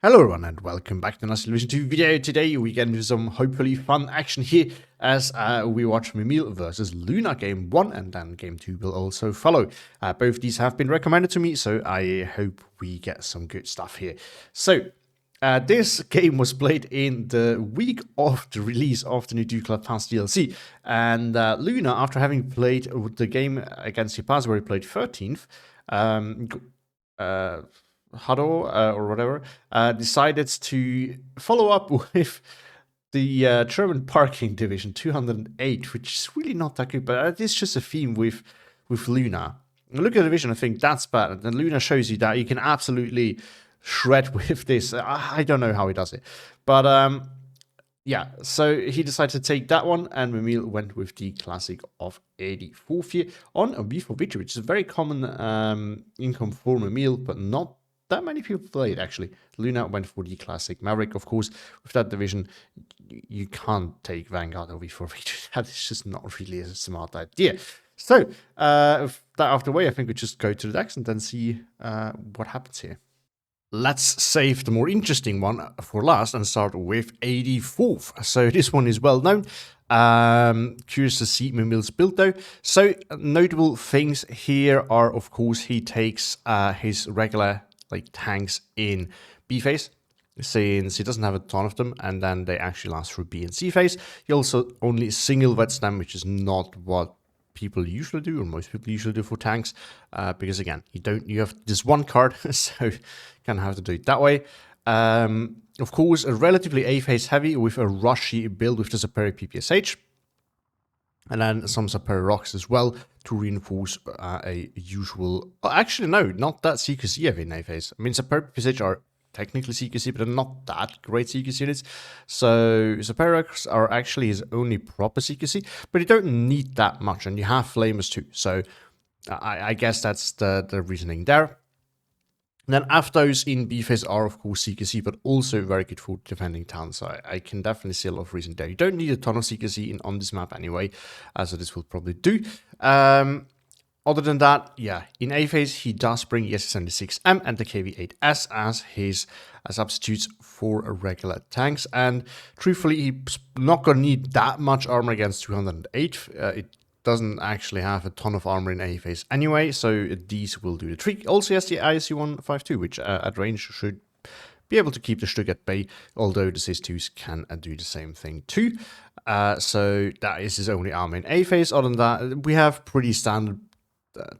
Hello everyone and welcome back to another Television 2 video. Today we get into some hopefully fun action here as we watch Mimile versus Luna game 1 and then game 2 will also follow. Both these have been recommended to me, so I hope we get some good stuff here. So this game was played in the week of the release of the new Duke Club Pass DLC, and Luna, after having played the game against Ypaz where he played 13th, Huddle or whatever, decided to follow up with the German Parking Division 208, which is really not that good, but it's just a theme with Luna. Look at the division, I think that's bad. And then Luna shows you that you can absolutely shred with this. I don't know how he does it. But yeah, so he decided to take that one, and Mimile went with the classic of 84th year on a V for Victory, which is a very common income for Mimile, but not that many people played actually. Luna went for the classic Maverick, of course. With that division, you can't take Vanguard over V4 Victory. That is just not really a smart idea. So, if that out of the way, I think we just go to the decks and then see what happens here. Let's save the more interesting one for last and start with 84th. So this one is well known. Curious to see Mimile's build though. So notable things here are, of course, he takes his regular tanks in B phase, since he doesn't have a ton of them, and then they actually last through B and C phase. He also only single vets them, which is not what people usually do, or most people usually do for tanks, because again, you have this one card, so you kind of have to do it that way. Of course, a relatively A phase heavy with a rushy build with the Superior PPSH. And then some Superior rocks as well to reinforce a usual... Oh, actually, no, not that CQC heavy in A phase. I mean, Superior PPSH are technically CQC, but they're not that great CQC units. So Superior rocks are actually his only proper CQC, but you don't need that much, and you have Flamers too. So I guess that's the reasoning there. Then after those in B phase are, of course, CQC, but also very good for defending towns. So I can definitely see a lot of reason there. You don't need a ton of CQC on this map anyway, so this will probably do. Other than that, yeah, in A phase, he does bring the SS76M and the KV8S as his substitutes for regular tanks. And truthfully, he's not going to need that much armor against 208. It doesn't actually have a ton of armor in A phase anyway, so these will do the trick. Also has the ISU 152, which at range should be able to keep the Stug at bay, although the SIS-2s can do the same thing too. So that is his only armor in A phase. Other than that, we have pretty standard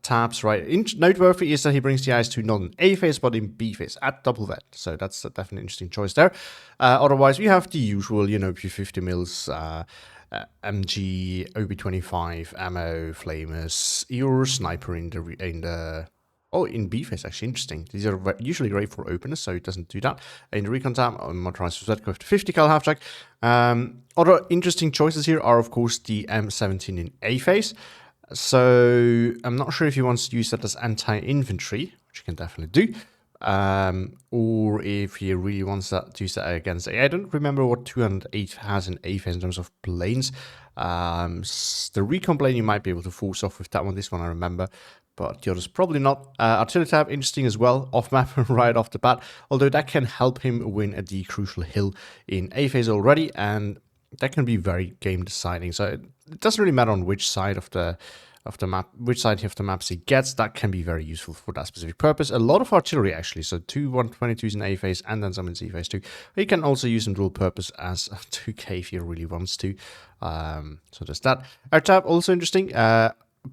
tabs, right? Noteworthy is that he brings the IS-2 not in A phase, but in B phase at double vet. So that's a definitely interesting choice there. Otherwise, we have the usual, P50 mils, MG, OB25, ammo, flamers, your sniper in B phase, actually interesting. These are usually great for openers, so it doesn't do that. In the recon tab, motorized Zedko with the 50 cal half track. Other interesting choices here are, of course, the M17 in A phase. So I'm not sure if he wants to use that as anti-infantry, which he can definitely do. Or if he really wants to use that against A. I don't remember what 208 has in A phase in terms of planes. The recon plane you might be able to force off with that one. This one I remember, but the others probably not. Artillery tab, interesting as well, off map right off the bat, although that can help him win a the crucial hill in A phase already, and that can be very game deciding. So it doesn't really matter on which side of the map, which side of the maps he gets. That can be very useful for that specific purpose. A lot of artillery actually, so 2 122s in A phase and then some in C phase too. He can also use them dual purpose as 2K if he really wants to. So there's that. Air tab, also interesting.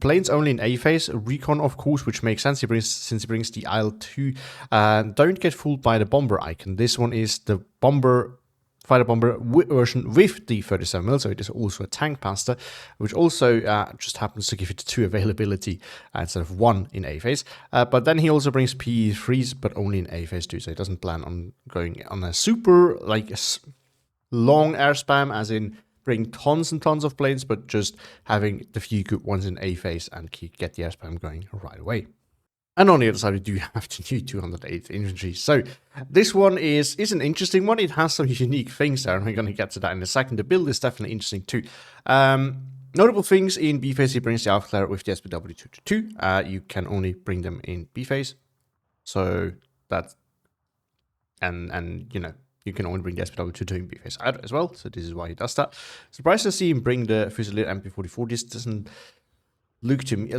Planes only in A phase, recon of course, which makes sense. Since he brings the IL-2. Don't get fooled by the bomber icon. This one is the fighter bomber version with the 37mm, so it is also a tank pasta, which also just happens to give it 2 availability instead of 1 in A phase. But then he also brings P3s, but only in A phase too, so he doesn't plan on going on a super long air spam, as in bring tons and tons of planes, but just having the few good ones in A phase and get the air spam going right away. And on the other side, we do have the new 208 infantry. So this one is an interesting one. It has some unique things there, and we're going to get to that in a second. The build is definitely interesting too. Notable things in B phase, he brings the Aufklärer with the SPW222. You can only bring them in B phase. So that's and you know, you can only bring the SPW to in B phase either as well, so this is why he does that. Surprised to see him bring the Fusilier MP44. This doesn't look to me,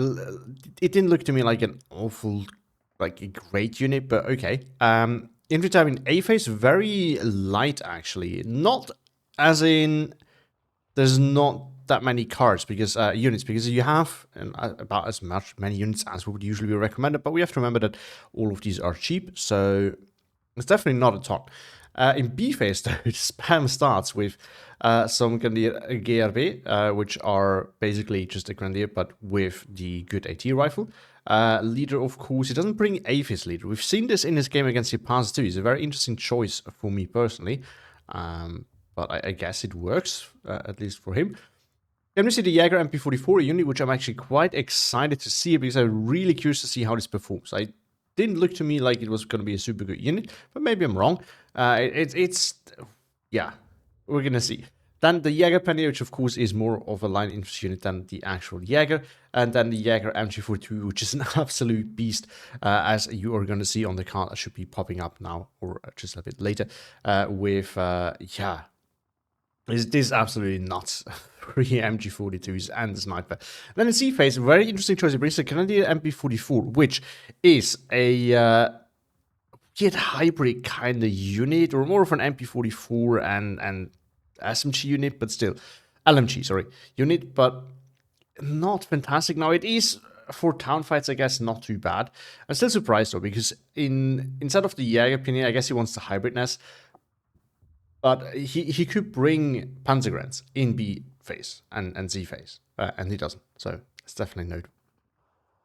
it didn't look to me like an awful, like a great unit, but okay. Infantry type in A phase, very light actually. Not as in, there's not that many cards because units, because you have about as many units as would usually be recommended, but we have to remember that all of these are cheap, so it's definitely not a ton. In B phase, though, the spam starts with some Grenadier GRB, which are basically just a Grenadier, but with the good AT rifle. Leader, of course, he doesn't bring A phase leader. We've seen this in his game against Japan too. He's a very interesting choice for me personally, but I guess it works, at least for him. Then we see the Jaeger MP44 unit, which I'm actually quite excited to see because I'm really curious to see how this performs. I didn't look to me like it was going to be a super good unit, but maybe I'm wrong. Yeah, we're going to see. Then the Jaeger Penny, which of course is more of a line infantry unit than the actual Jaeger. And then the Jaeger MG42, which is an absolute beast, as you are going to see on the card that should be popping up now or just a bit later. Yeah, this is absolutely nuts. 3 MG42s and the sniper. Then in C phase, very interesting choice. It brings the Canadian MP44, which is a weird hybrid kind of unit, or more of an MP44 and SMG unit, but still LMG, sorry, unit, but not fantastic. Now it is for town fights, I guess, not too bad. I'm still surprised though, because instead of the Jaeger opinion, I guess he wants the hybridness. But he could bring Panzergrens in B phase and Z phase, and he doesn't. So it's definitely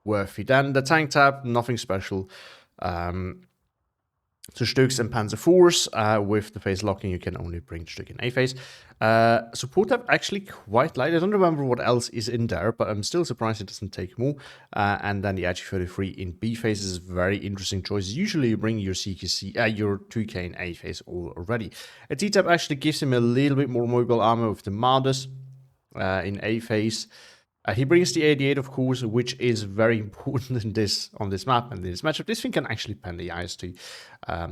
noteworthy. Then the tank tab, nothing special. So Stux and Panzer Force, with the phase locking, you can only bring Stück in A phase. Support tab actually quite light. I don't remember what else is in there, but I'm still surprised it doesn't take more. And then the IG-33 in B phase is a very interesting choice. Usually you bring your CKC, your 2K in A phase already. A T tab actually gives him a little bit more mobile armor with the Mardus in A phase. He brings the 88, of course, which is very important on this map and this matchup. This thing can actually pen the IS-2,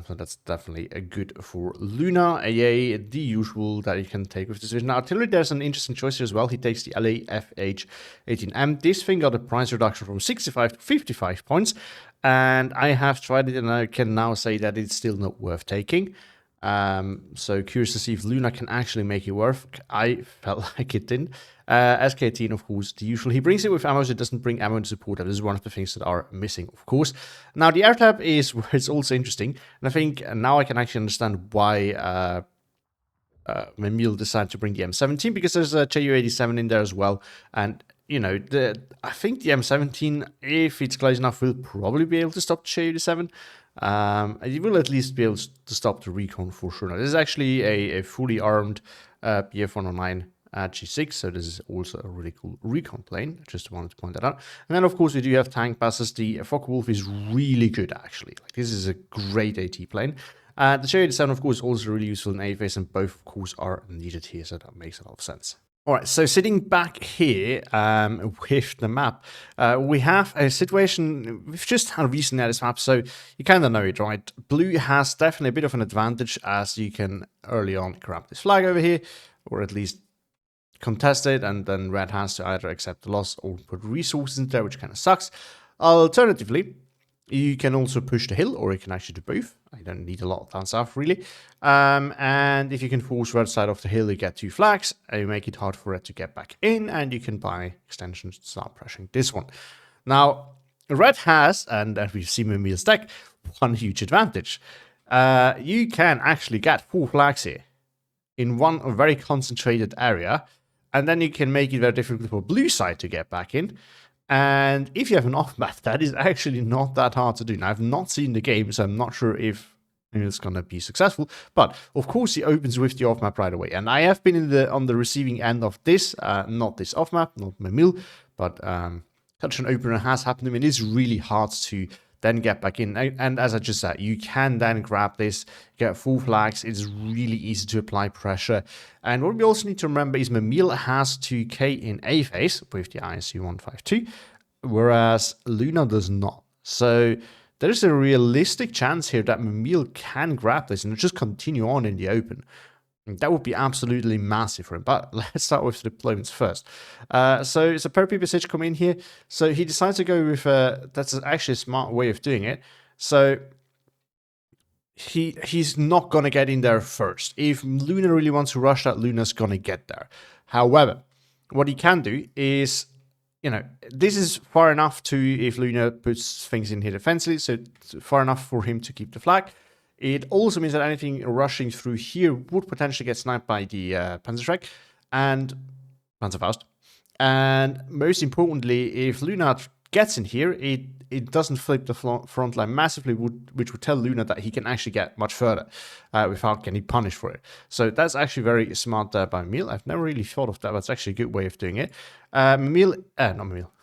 so that's definitely a good for Luna. AA, the usual that you can take with this vision. Now, artillery, there's an interesting choice here as well. He takes the LAFH-18M. This thing got a price reduction from 65 to 55 points, and I have tried it, and I can now say that it's still not worth taking. So curious to see if Luna can actually make it work. I felt like it didn't. SK18, of course, the usual. He brings it with ammo, so it doesn't bring ammo and support tab. This is one of the things that are missing, of course. Now, the air tab is where it's also interesting, and I think now I can actually understand why Mimile decided to bring the M17, because there's a Ju-87 in there as well, and you know, I think the M17, if it's close enough, will probably be able to stop the Ju-87. It will at least be able to stop the recon for sure. Now, this is actually a fully armed BF-109 G6, so this is also a really cool recon plane. Just wanted to point that out. And then, of course, we do have tank passes. The Focke-Wulf is really good, actually. Like, this is a great AT plane. The Ju-87, of course, is also really useful in A-phase, and both, of course, are needed here, so that makes a lot of sense. All right, so sitting back here with the map, we have a situation. We've just had recently at this map, so you kind of know it, right? Blue has definitely a bit of an advantage, as you can early on grab this flag over here, or at least contest it, and then red has to either accept the loss or put resources in there, which kind of sucks. Alternatively, you can also push the hill, or you can actually do both. I don't need a lot of down south, really. And if you can force red side of the hill, you get 2 flags, and you make it hard for red to get back in, and you can buy extensions to start pressuring this one. Now, red has, and we've seen Mimile's deck, one huge advantage. You can actually get 4 flags here in one very concentrated area, and then you can make it very difficult for blue side to get back in. And if you have an off-map, that is actually not that hard to do. Now, I've not seen the game, so I'm not sure if it's going to be successful. But, of course, he opens with the off-map right away. And I have been on the receiving end of this, not this off-map, not Mimile, but such an opener has happened to me. It is really hard to then get back in. And as I just said, you can then grab this, get 4 flags. It's really easy to apply pressure. And what we also need to remember is Mimile has 2K in A phase with the ISU 152, whereas Luna does not. So there's a realistic chance here that Mimile can grab this and just continue on in the open. That would be absolutely massive for him. But let's start with the deployments first. So it's a per PPSH come in here. So he decides to go with, that's actually a smart way of doing it. So he's not going to get in there first. If Luna really wants to rush that, Luna's going to get there. However, what he can do is, this is far enough to, if Luna puts things in here defensively, so it's far enough for him to keep the flag. It also means that anything rushing through here would potentially get sniped by the Panzerschreck and Panzerfaust. And most importantly, if Luna gets in here, it doesn't flip the front line massively, which would tell Luna that he can actually get much further without getting punished for it. So that's actually very smart by Mimile. I've never really thought of that, but it's actually a good way of doing it.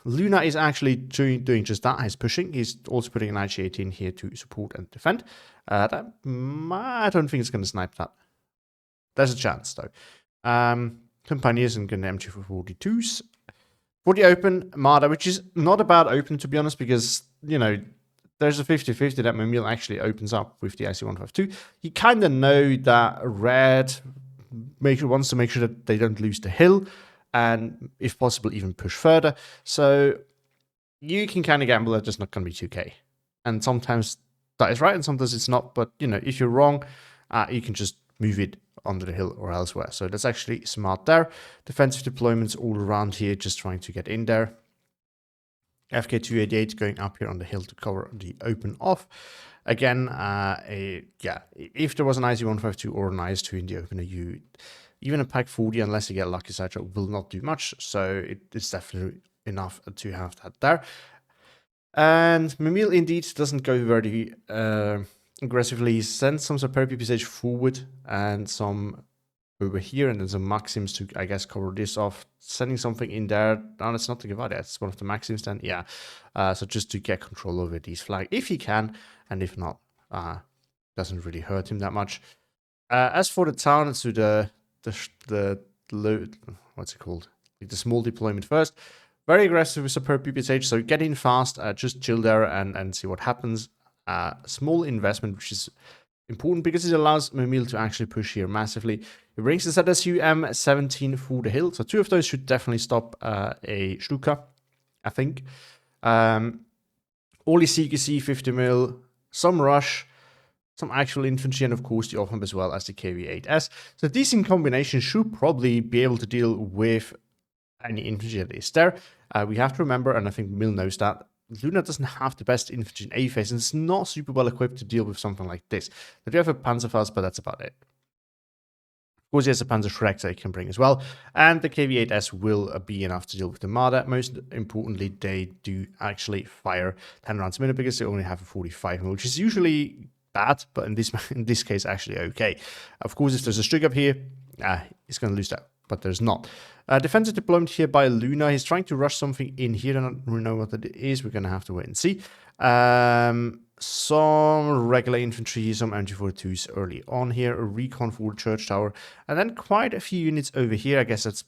Luna is actually doing just that. He's pushing. He's also putting an IG-18 here to support and defend. I don't think it's going to snipe that. There's a chance, though. Companions and going to MG for 42s. For the open, Marder, which is not a bad open, to be honest, because, there's a 50-50 that Mimile actually opens up with the IC-152. You kind of know that Red wants to make sure that they don't lose the hill, and if possible, even push further. So you can kind of gamble that there's not going to be 2k. And sometimes that is right, and sometimes it's not. But, if you're wrong, you can just move it under the hill or elsewhere. So that's actually smart there. Defensive deployments all around here, just trying to get in there. FK-288 going up here on the hill to cover the open off. Again, if there was an IC-152 or an IS-2 in the opener, even a Pack 40, unless you get a lucky sidetrack, will not do much. So it's definitely enough to have that there. And Mimile indeed doesn't go very aggressively. He sends some Super PPSH forward and some over here, and then some Maxims to, I guess, cover this off. Sending something in there. No, it's not the Gavadia, it's one of the Maxims then. Yeah. So just to get control over these flags, if he can, and if not, doesn't really hurt him that much. As for the town, to the what's it called? The small deployment first. Very aggressive with Super PPSH, so get in fast, just chill there and see what happens. Small investment, which is important because it allows Mimile to actually push here massively. It brings the ZSU M17 through the hill, so 2 of those should definitely stop a Stuka, I think. Only CQC, 50 mil, some rush, some actual infantry, and of course the offense as well as the KV-8S. So these in combination should probably be able to deal with any infantry that is there. We have to remember, and I think Mimile knows that, Luna doesn't have the best infantry in A phase, and it's not super well equipped to deal with something like this. They do have a Panzerfaust, but that's about it. Of course, he has a Panzerschreck that he can bring as well, and the KV-8S will be enough to deal with the Marder. Most importantly, they do actually fire 10 rounds a minute because they only have a 45 mil, which is usually bad, but in this case, actually okay. Of course, if there's a Strig up here, he's going to lose that, but there's not. Defensive deployment here by Luna. He's trying to rush something in here. I don't really know what that is. We're going to have to wait and see. Some regular infantry, some MG42s early on here. A recon for the church tower. And then quite a few units over here. I guess that's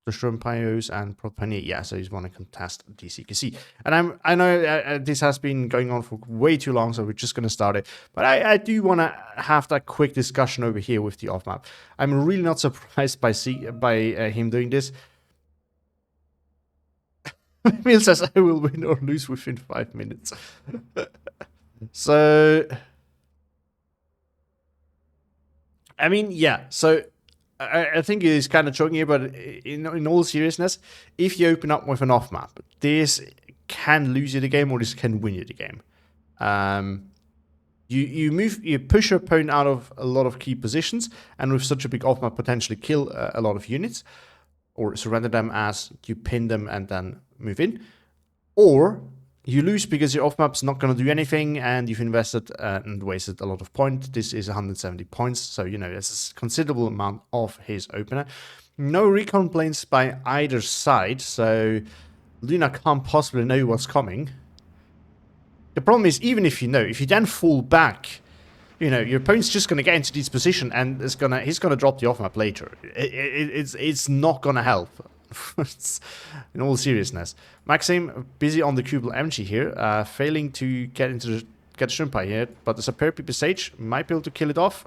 the Sturmpyos and Propania. Yeah, so he's want to contest the CQC. And I know this has been going on for way too long, so we're just going to start it. But I do want to have that quick discussion over here with the off-map. I'm really not surprised by him doing this. Mimile says I will win or lose within 5 minutes. So, I mean, yeah, so I think it is kind of joking here, but in all seriousness, if you open up with an off-map, this can lose you the game or this can win you the game. You push your opponent out of a lot of key positions, and with such a big off-map, potentially kill a lot of units, or surrender them as you pin them and then move in. Or you lose because your off-map's not going to do anything and you've invested and wasted a lot of points. This is 170 points, so, there's a considerable amount of his opener. No recon planes by either side, so Luna can't possibly know what's coming. The problem is, even if you know, if you then fall back, your opponent's just going to get into this position and he's going to drop the off-map later. It's not going to help. In all seriousness. Maxim busy on the Kubel MG here, failing to get into the get Shrimpai here, but the Superior Sage might be able to kill it off.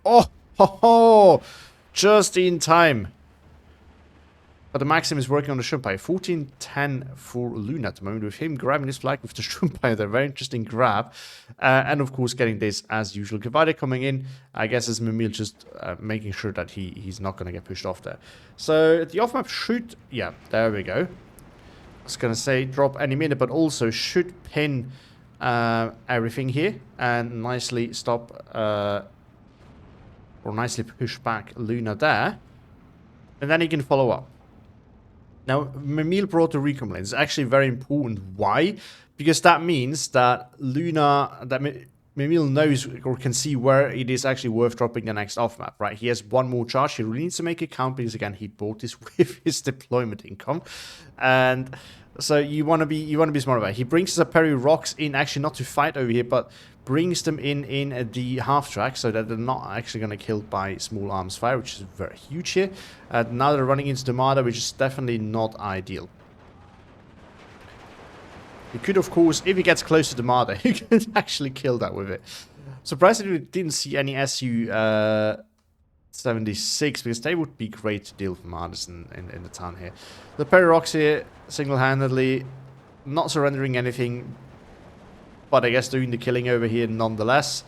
Oh, ho, ho! Just in time. But the Maxim is working on the Shrimpai. 14-10 for Luna at the moment, with him grabbing this flag with the Shrimpai. They're very interesting grab. And of course getting this as usual. Gavada coming in, I guess as Mimile just making sure that he's not going to get pushed off there. So the off-map should... Yeah, there we go. I was going to say drop any minute, but also should pin everything here. And nicely stop... or nicely push back Luna there. And then he can follow up. Now, Mimile brought the recon lane. It's actually very important. Why? Because that means that Mimile knows or can see where it is actually worth dropping the next off map, right? He has one more charge. He really needs to make a count because, again, he bought this with his deployment income. And so you want to be smart about it. He brings the Peri rocks in, actually not to fight over here, but brings them in the half track so that they're not actually going to kill by small arms fire, which is very huge here. Now they're running into the Marder, which is definitely not ideal. He could, of course, if he gets close to the Marder, he could actually kill that with it. Surprisingly, we didn't see any Su-76, because they would be great to deal with Marders in the town here. The Perirox here, single-handedly, not surrendering anything, but I guess doing the killing over here nonetheless.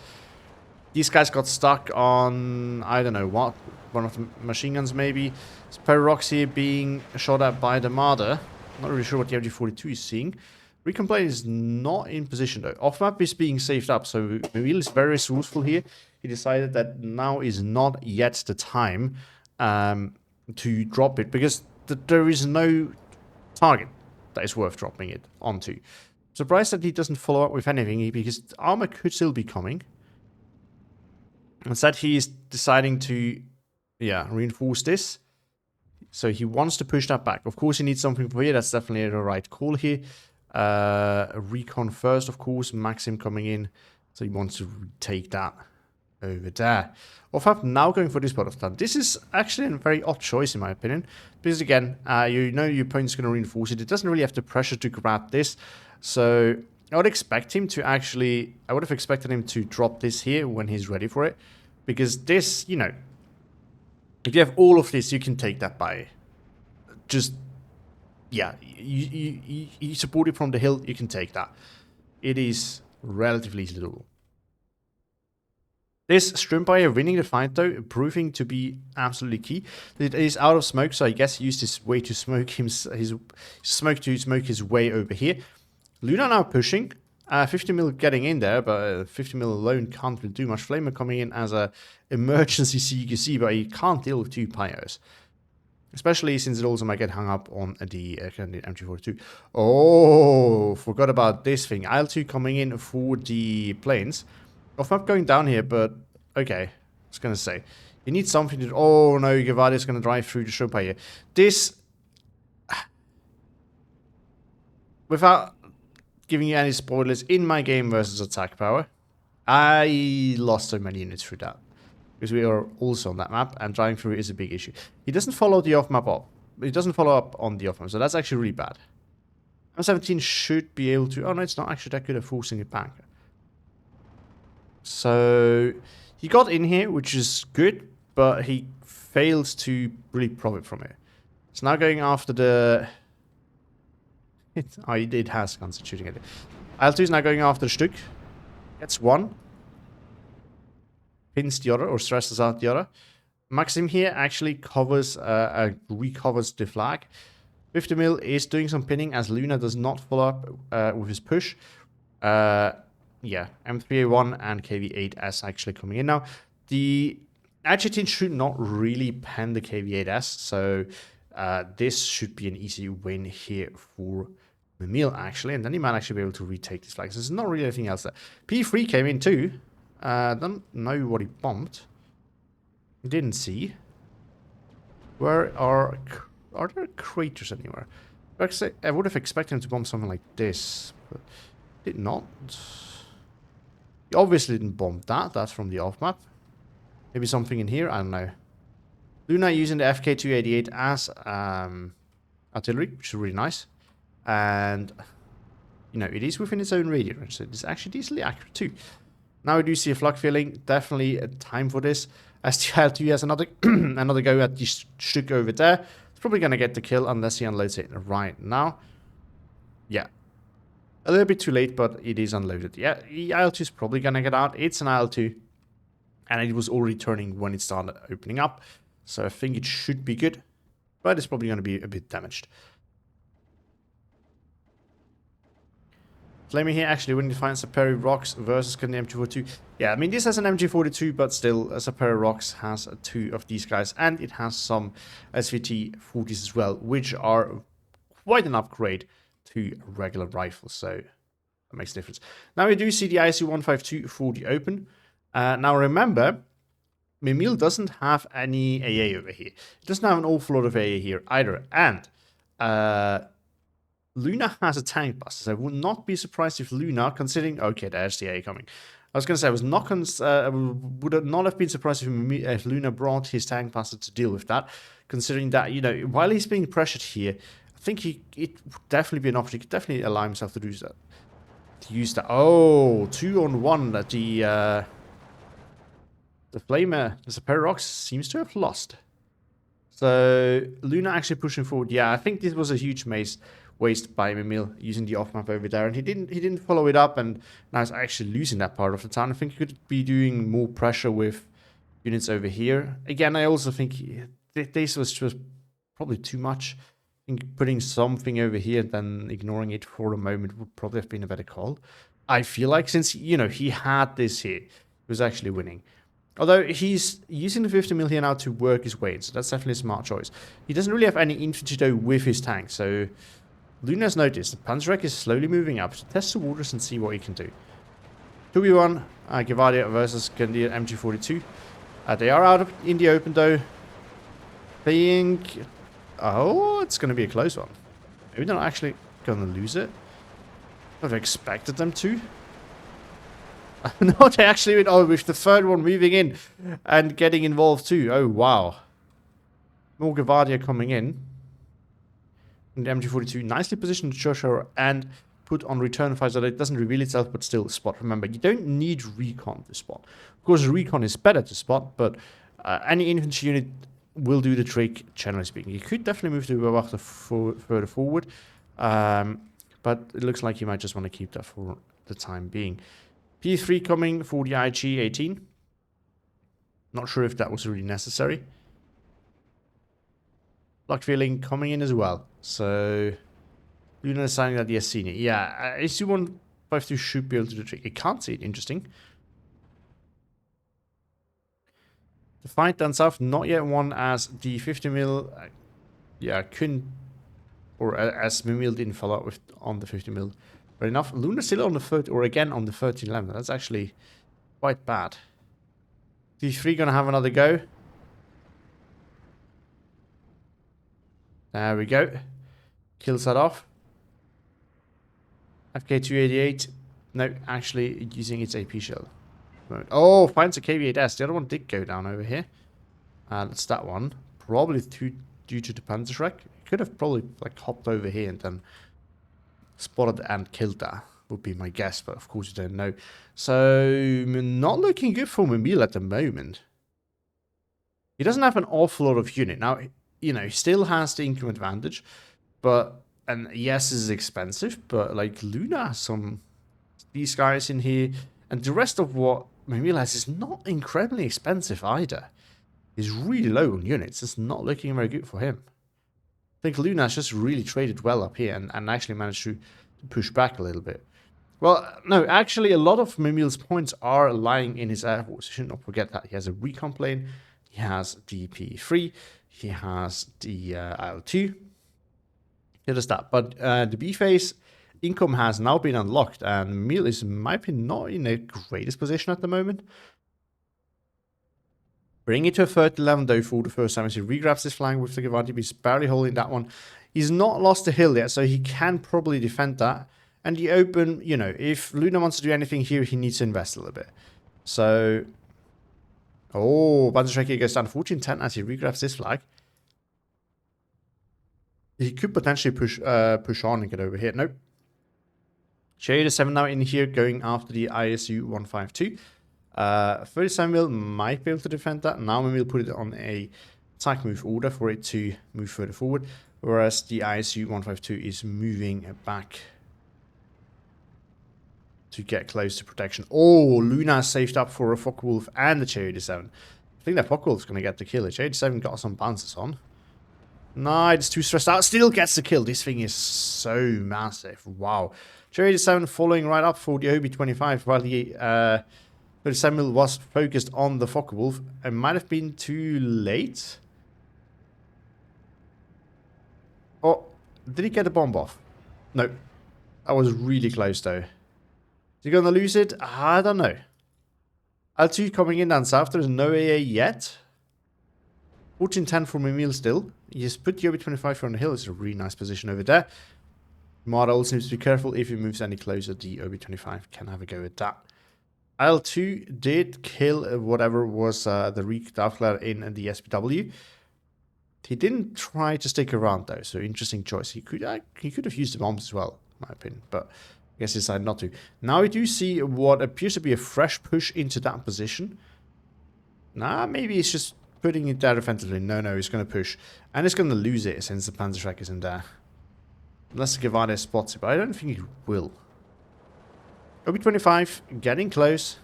These guys got stuck on, I don't know what, one of the machine guns maybe. So Perirox here being shot at by the Marder. Not really sure what the MG42 is seeing. Recon plane is not in position though. Off-map is being saved up, so Mimile is very resourceful here. He decided that now is not yet the time to drop it, because there is no target that is worth dropping it onto. Surprised that he doesn't follow up with anything, because armor could still be coming. Instead, he is deciding to, reinforce this. So he wants to push that back. Of course, he needs something for here. That's definitely the right call here. Recon first, of course. Maxim coming in. So he wants to take that over there. Off-map now going for this part of time. This is actually a very odd choice in my opinion. Because again, you know your opponent's going to reinforce it. It doesn't really have the pressure to grab this. So I would expect him to actually... I would have expected him to drop this here when he's ready for it. Because this, you know... If you have all of this, you can take that by... Just... Yeah, you support it from the hill, you can take that. It is relatively easy to do. This Shrimpai winning the fight though, proving to be absolutely key. It is out of smoke, so I guess he used this way to smoke his way over here. Luna now pushing. 50 mil getting in there, but 50 mil alone can't really do much. Flamer coming in as a emergency CQC, but he can't deal with two pyros. Especially since it also might get hung up on the MG42. Oh, forgot about this thing. IL-2 coming in for the planes. Off-map going down here, but okay. I was going to say. You need something to... Oh no, Gavada is going to drive through the Shrimpai here. This... Without giving you any spoilers, in my game versus attack power, I lost so many units through that. Because we are also on that map, and driving through is a big issue. He doesn't follow the off-map up. He doesn't follow up on the off-map, so that's actually really bad. M17 should be able to... Oh no, it's not actually that good at forcing it back. So, he got in here, which is good, but he failed to really profit from it. It's now going after the... Oh, he did has guns shooting at it. IL-2 is now going after the Stück. Gets one. Pins the other, or stresses out the other. Maxim here actually recovers the flag. 50 mil is doing some pinning as Luna does not follow up with his push. Yeah, M3A1 and KV8S actually coming in now. The Adjutant should not really pen the KV8S, so this should be an easy win here for Mimile actually, and then he might actually be able to retake this flag. So there's not really anything else there. P3 came in too. Don't know what he bombed. Didn't see. Where are there craters anywhere? I would have expected him to bomb something like this, but did not. He obviously didn't bomb that. That's from the off map. Maybe something in here. I don't know. Luna using the FK288 as artillery, which is really nice. And you know, it is within its own radio range, so it's actually decently accurate too. Now we do see a flak filling, definitely a time for this. STL2 has another another go at the Stück over there. It's probably going to get the kill unless he unloads it right now. Yeah. A little bit too late, but it is unloaded. Yeah, IL-2 is probably going to get out. It's an IL-2. And it was already turning when it started opening up. So I think it should be good. But it's probably going to be a bit damaged. Flaming here actually when you find Saperi Rocks versus the MG42. Yeah, I mean this has an MG42, but still Saperi Rocks has 2 of these guys. And it has some SVT-40s as well, which are quite an upgrade to regular rifles. So that makes a difference. Now we do see the IC-152 40 open. Now remember, Mimile doesn't have any AA over here. It doesn't have an awful lot of AA here either. And Luna has a tank buster. So I would not be surprised if Luna, considering... Okay, there's the AA coming. I was going to say, I would not have been surprised if Luna brought his tank buster to deal with that. Considering that, you know, while he's being pressured here, I think it would definitely be an option. He could definitely allow himself to do that. To use that. Oh, 2-on-1 that the Flamer, the Saperi seems to have lost. So, Luna actually pushing forward. Yeah, I think this was a huge waste by Mimile using the off-map over there. And he didn't follow it up, and now he's actually losing that part of the town. I think he could be doing more pressure with units over here. Again, I also think this was just probably too much. I think putting something over here and then ignoring it for a moment would probably have been a better call. I feel like since, you know, he had this here, he was actually winning. Although he's using the 50 mil here now to work his way in, so that's definitely a smart choice. He doesn't really have any infantry though with his tank, so Luna's noticed the Panzerwreck is slowly moving up to test the waters and see what he can do. 2v1, Gevadia versus Gandia MG42. They are out in the open though. Think... Oh, it's going to be a close one. Maybe they're not actually going to lose it. I've expected them to. No, they actually went, oh, with the third one moving in and getting involved too. Oh, wow. More Gevadia coming in. And the MG42 nicely positioned to Joshua and put on return fire so that it doesn't reveal itself, but still spot. Remember, you don't need recon to spot. Of course, recon is better to spot, but any infantry unit will do the trick, generally speaking. You could definitely move the Wehrwacht further forward, but it looks like you might just want to keep that for the time being. P3 coming for the IG-18. Not sure if that was really necessary. Block feeling coming in as well. So, Luna is signing that he has seen it. Yeah, AC-152 should be able to do the trick. You can't see it, interesting. The fight down south, not yet won as the 50 mil, couldn't, or as Mimile didn't follow up with on the 50 mil. But enough, Luna still on the 30, or again on the 1311. That's actually quite bad. D3 gonna have another go. There we go. Kills that off. FK288. No, actually using its AP shell. Oh, finds a KV-8S. The other one did go down over here. That's that one. Probably due to the Panzerschreck. Could have probably like hopped over here and then spotted and killed that. Would be my guess, but of course you don't know. So, not looking good for Mimile at the moment. He doesn't have an awful lot of unit. Now, you know, he still has the income advantage, but, and yes, this is expensive, but like Luna has these guys in here, and the rest of what Mimile has is not incredibly expensive either. He's really low on units. It's not looking very good for him. I think Luna's just really traded well up here and actually managed to push back a little bit. Well, no, actually a lot of Mimile's points are lying in his air force. You should not forget that. He has a recon plane, he has the P3, he has the IL-2. It is that. But the B-phase income has now been unlocked, and Mimile is, in my opinion, not in the greatest position at the moment. Bring it to a 30-11 though for the first time as he regrabs this flank with the Gevadia. He's barely holding that one. He's not lost the hill yet, so he can probably defend that. And the open, you know, if Luna wants to do anything here, he needs to invest a little bit. So, oh, Panzerschreck goes down 14-10 as he regrabs this flag. He could potentially push on and get over here. Nope. J87 now in here going after the ISU 152. 37 mil might be able to defend that. Now we will put it on a attack move order for it to move further forward, whereas the ISU 152 is moving back to get close to protection. Oh, Luna saved up for a Focke-Wulf and the J87. I think that Focke-Wulf's going to get the kill. The J87 got some bounces on. No, it's too stressed out. Still gets the kill. This thing is so massive. Wow. J87 following right up for the OB25 while the 37 mil was focused on the Focke-Wulf. It might have been too late. Oh, did he get the bomb off? No. That was really close though. Is he going to lose it? I don't know. L2 coming in down south. There's no AA yet. 14-10 for Mimile still. He just put the OB25 on the hill. It's a really nice position over there. Mara also needs to be careful. If he moves any closer, the OB25 can have a go at that. L2 did kill whatever was the Reek Daffler in the SPW. He didn't try to stick around though, so interesting choice. He could have used the bombs as well, in my opinion, but I guess he decided not to. Now we do see what appears to be a fresh push into that position. Nah, maybe he's just putting it there defensively. No, he's going to push. And he's going to lose it since the Panzerschreck is in there. Unless Gevade spots it, but I don't think he will. OB25 getting close.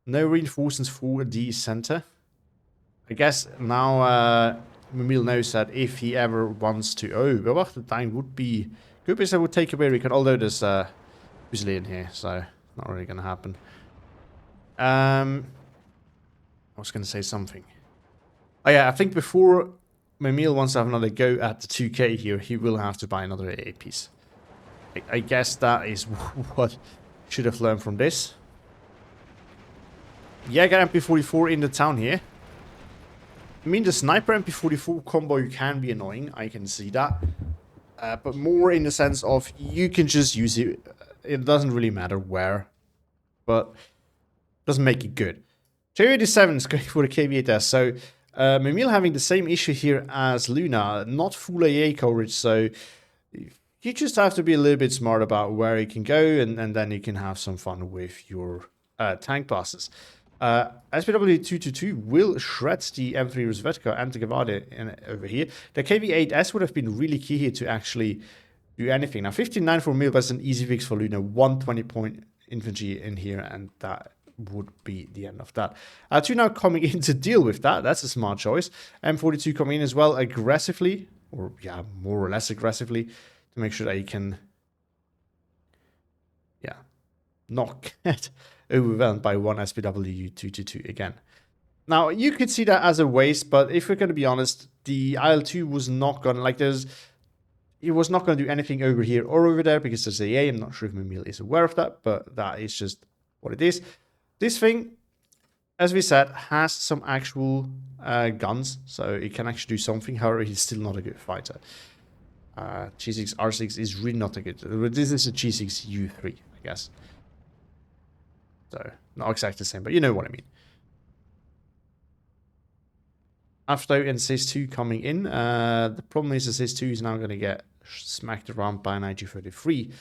No reinforcements for the center. I guess now Mimile knows that if he ever wants to... Oh, Beobachtet would be... Good because I would take away recon, although there's Fusilier in here, so not really going to happen. I was going to say something. Oh yeah, I think before Mimile wants to have another go at the 2K here, he will have to buy another AA piece. I guess that is what should have learned from this. Yeah, got MP44 in the town here. I mean, the sniper MP44 combo can be annoying, I can see that. But more in the sense of you can just use it. It doesn't really matter where, but it doesn't make it good. J87 is going for the KV8S, so Mimile having the same issue here as Luna, not full AA coverage, so you just have to be a little bit smart about where you can go, and then you can have some fun with your tank passes. SPW222 will shred the M3 Rozvetka and the Gevade over here. The KV8S would have been really key here to actually do anything. Now 59 for Mimile, that's an easy fix for Luna. 120-point infantry in here, and that would be the end of that. L2 now coming in to deal with that. That's a smart choice. M42 coming in as well aggressively, or yeah, more or less aggressively, to make sure that you can, yeah, not get overwhelmed by one SPW222 again. Now, you could see that as a waste, but if we're going to be honest, the IL-2 was not going to, like, it was not going to do anything over here or over there because there's AA. I'm not sure if Mimile is aware of that, but that is just what it is. This thing, as we said, has some actual guns, so it can actually do something. However, he's still not a good fighter. G6 R6 is really not a good. This is a G6 U3, I guess. So not exactly the same, but you know what I mean. After and SIS-2 coming in, the problem is the SIS-2 is now going to get smacked around by an IG-33.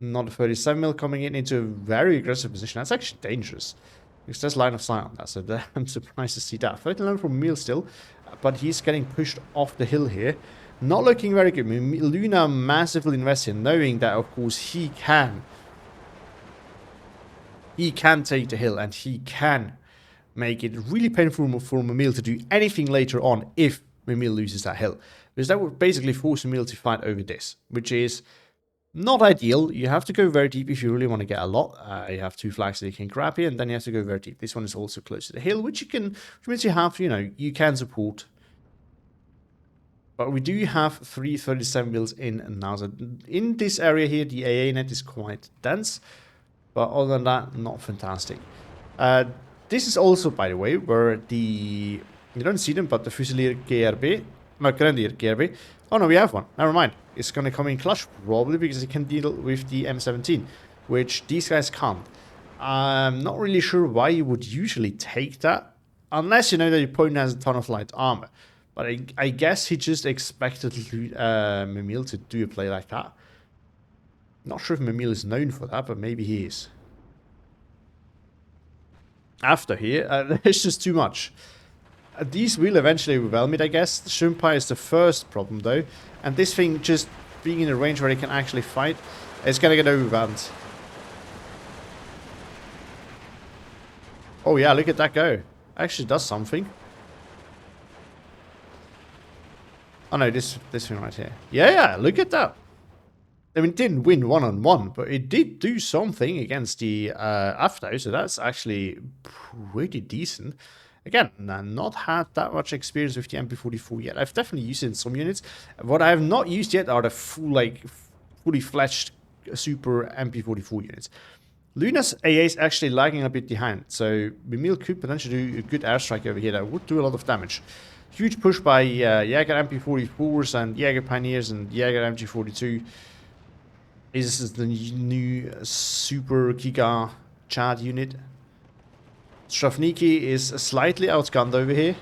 Not a 37 mil coming in into a very aggressive position. That's actually dangerous. Because there's line of sight on that, so I'm surprised to see that. 39 from Mimile still, but he's getting pushed off the hill here. Not looking very good. Luna massively invested, knowing that, of course, he can take the hill, and he can make it really painful for Mimile to do anything later on if Mimile loses that hill. Because that would basically force Mimile to fight over this, which is not ideal. You have to go very deep if you really want to get a lot. You have 2 flags that you can grab here, and then you have to go very deep. This one is also close to the hill, which means you have, you can support. But we do have 3 37 mils in now. So in this area here, the AA net is quite dense. But other than that, not fantastic. This is also, by the way, where you don't see them, but the Fusilier GRB, no, Grenadier GRB. Oh no, we have one. Never mind. It's going to come in clutch, probably because it can deal with the M17, which these guys can't. I'm not really sure why you would usually take that, unless you know that your opponent has a ton of light armor. But I guess he just expected Mimile to do a play like that. Not sure if Mimile is known for that, but maybe he is. After here, it's just too much. These will eventually overwhelm it, I guess. The Shumpai is the first problem, though. And this thing just being in a range where it can actually fight, it's gonna get overwhelmed. Oh yeah, look at that go. Actually does something. Oh no, this thing right here. Yeah, look at that. I mean, it didn't win one-on-one, but it did do something against the AFTO, so that's actually pretty decent. Again, I've not had that much experience with the MP44 yet. I've definitely used it in some units. What I have not used yet are the full, like, fully fledged super MP44 units. Luna's AA is actually lagging a bit behind, so Mimile could potentially do a good airstrike over here that would do a lot of damage. Huge push by Jaeger MP44s and Jaeger Pioneers and Jaeger MG42. This is the new Super Giga Chad unit. Stravniki is slightly outgunned over here.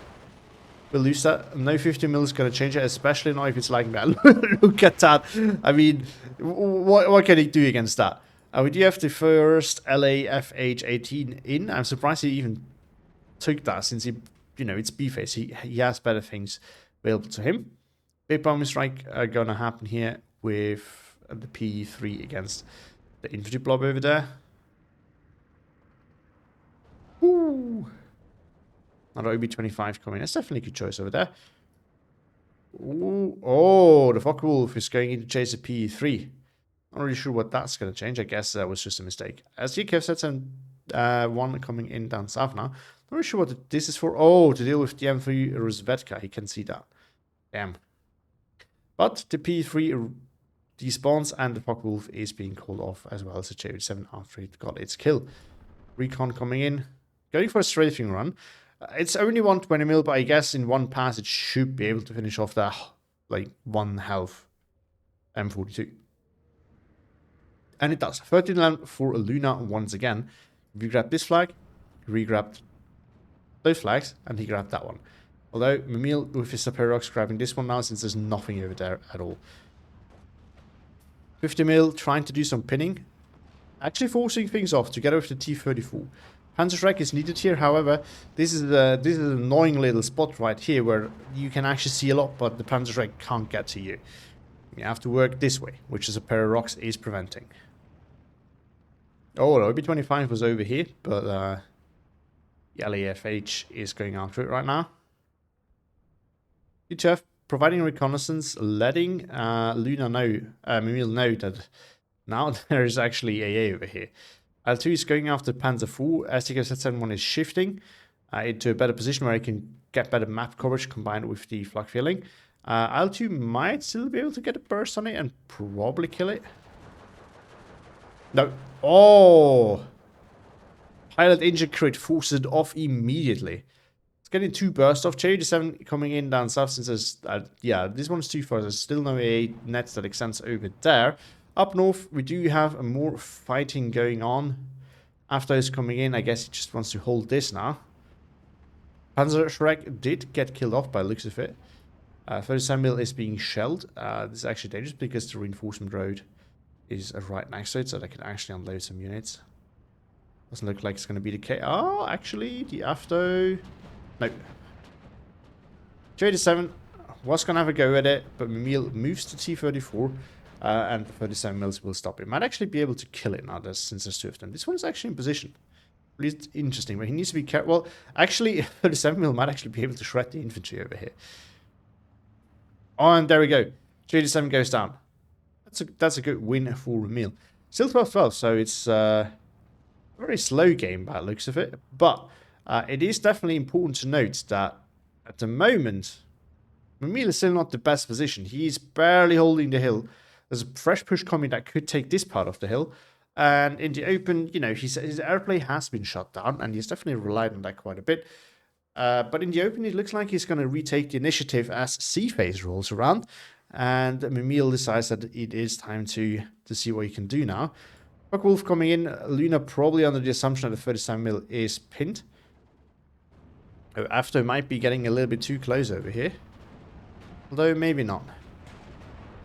We'll lose that. No 50 mil is going to change it, especially not if it's like that. Look at that. I mean, what can he do against that? We do have the first LAFH18 in. I'm surprised he even took that since he, you know, it's B-Face. He has better things available to him. Big bombing strike are going to happen here with the P3 against the infantry blob over there. Ooh. Another OB25 coming. That's definitely a good choice over there. Ooh. Oh, the Focke-Wulf is going in to chase a P3. Not really sure what that's going to change. I guess that was just a mistake. As GKF sets one coming in down south now. Not really sure what this is for. Oh, to deal with the M3 Rozvedka. He can see that. Damn. But the P3 despawns and the Focke-Wulf is being called off as well as the J7 after it got its kill. Recon coming in. Going for a strafing run. It's only 120 mil, but I guess in one pass it should be able to finish off that, like, 1 health M42. And it does. 13 land for Luna once again. If you grab this flag, he re-grabbed those flags, and he grabbed that one. Although, Mimile with his Superior Rocks grabbing this one now since there's nothing over there at all. 50 mil trying to do some pinning. Actually forcing things off together with the T-34. Panzerschreck is needed here, however, this is an annoying little spot right here where you can actually see a lot, but the Panzerschreck can't get to you. You have to work this way, which is a pair of rocks is preventing. Oh, the OB25 was over here, but the LAFH is going after it right now. UTF providing reconnaissance, letting Luna know, Mimile know that now there is actually AA over here. L2 is going after Panzer IV. STK-7 is shifting into a better position where it can get better map coverage combined with the flak filling. L2 might still be able to get a burst on it and probably kill it. No. Oh! Pilot injury crit forces it off immediately. It's getting 2 bursts off. J87 coming in down south since there's... yeah, this one's too far. There's still no AA nets that extends over there. Up north, we do have more fighting going on. After he's coming in, I guess he just wants to hold this now. Panzerschreck did get killed off by the looks of it. 37 mil is being shelled. This is actually dangerous because the reinforcement road is right next to it, so they can actually unload some units. Doesn't look like it's going to be the case. Oh, actually, the AFTO... Nope. J87 was going to have a go at it, but Mimile moves to T-34. And the 37 mils will stop it. Might actually be able to kill it now, since there's 2 of them. This one's actually in position. Really interesting, but he needs to be careful. Well, actually, 37 mil might actually be able to shred the infantry over here. Oh, and there we go. J87 goes down. That's a good win for Mimile. Still 12-12, so it's a very slow game by the looks of it. But it is definitely important to note that at the moment, Mimile is still not the best position. He's barely holding the hill. There's a fresh push coming that could take this part of the hill. And in the open, you know, his airplane has been shut down, and he's definitely relied on that quite a bit. But in the open, it looks like he's going to retake the initiative as C-phase rolls around. And Mimile decides that it is time to see what he can do now. Focke-Wulf coming in. Luna probably under the assumption that the 37 mil is pinned. After might be getting a little bit too close over here. Although maybe not.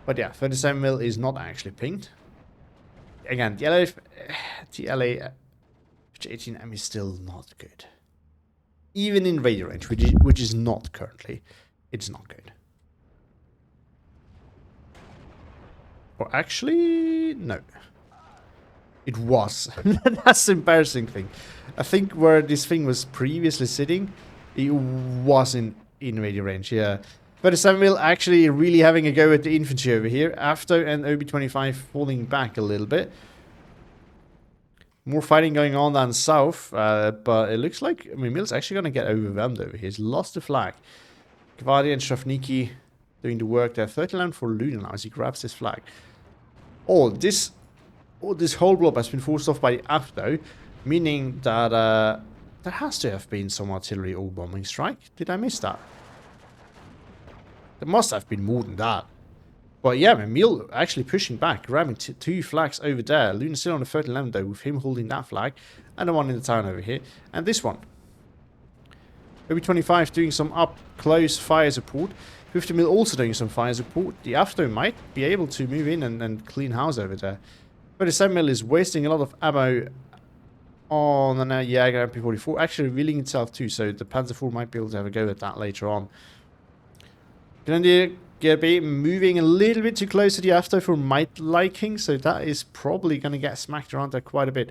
But yeah, 37 mil is not actually pinged. again, the LA 18M is still not good. Even in radio range, which is not currently, it's not good. Or actually, no. It was. That's the embarrassing thing. I think where this thing was previously sitting, it wasn't in radio range, yeah. But Samuel actually really having a go at the infantry over here. After and OB-25 falling back a little bit. More fighting going on down south, but it looks like Mimile's actually going to get overwhelmed over here. He's lost the flag. Gvardi and Shavniki doing the work there. 39 for Luna now as he grabs this flag. This whole blob has been forced off by the app though, meaning that there has to have been some artillery or bombing strike. Did I miss that? There must have been more than that. But yeah, Mimile actually pushing back, grabbing two flags over there. Luna still on the 1311 though, with him holding that flag. And the one in the town over here. And this one. OB-25 doing some up-close fire support. 50 mil also doing some fire support. The After might be able to move in and clean house over there. 37 mil is wasting a lot of ammo on an Jaeger MP44. Actually revealing itself too, so the Panzer IV might be able to have a go at that later on. Grenadier Gerbe moving a little bit too close to the After for my liking, so that is probably going to get smacked around there quite a bit.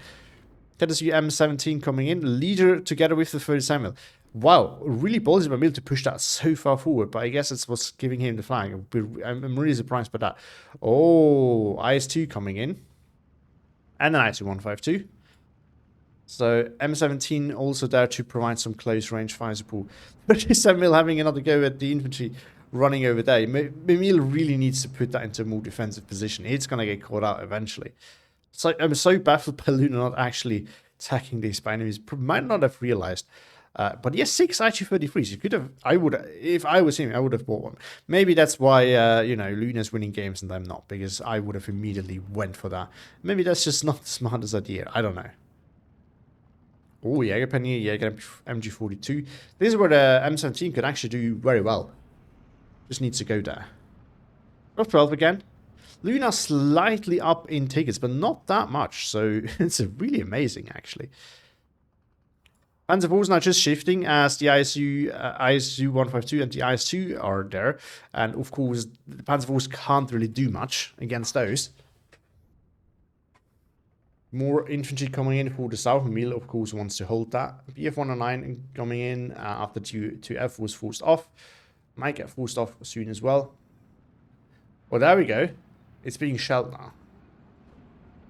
That is M17 coming in, leader together with the 37 mil. Wow, really ballsy by Mimile to push that so far forward, but I guess it's what's giving him the flag. I'm really surprised by that. Oh, IS-2 coming in. And an IS-152. So M17 also there to provide some close range fire support. But Samuel having another go at the infantry running over there. Mimile really needs to put that into a more defensive position. It's going to get caught out eventually. So I'm so baffled by Luna not actually attacking these by enemies. Might not have realized. But yes, 6 IG-33s. You could have. If I was him, I would have bought one. Maybe that's why Luna's winning games and I'm not, because I would have immediately went for that. Maybe that's just not the smartest idea. I don't know. Oh, Jägerpenny, Jäger MG42. This is where the M17 could actually do very well. Just needs to go there. Top 12 again. Luna slightly up in tickets, but not that much. So it's really amazing, actually. Panzer IV is now just shifting as the ISU 152 and the IS-2 are there. And of course, the Panzer IVs can't really do much against those. More infantry coming in for the south. Mimile, of course, wants to hold that. BF-109 coming in after 2F was forced off. Might get forced off soon as well. Well, there we go. It's being shelled now.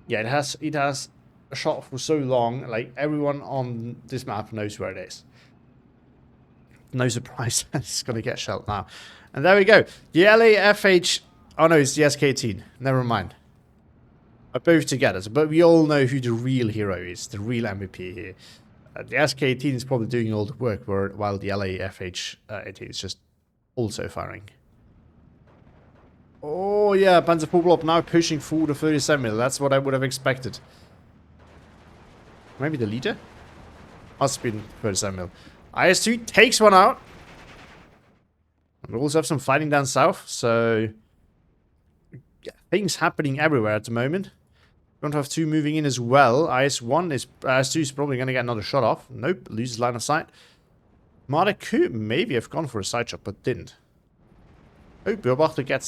Yeah, it has a shot for so long, like everyone on this map knows where it is. No surprise that it's going to get shelled now. And there we go. The LAFH... Oh no, it's the SK-18. Never mind. Are both together, but we all know who the real hero is, the real MVP here. The SK-18 is probably doing all the work, while the LAFH-18 is just also firing. Oh yeah, Panzer IV blob now pushing forward the 37 mil. That's what I would have expected. Maybe the leader? Must have been 37 mil. IS-2 takes one out. And we also have some fighting down south, so... yeah, things happening everywhere at the moment. Don't have 2 moving in as well. IS-2 is probably going to get another shot off. Nope, loses line of sight. Marder could maybe have gone for a side shot, but didn't. Oh, Beobachter gets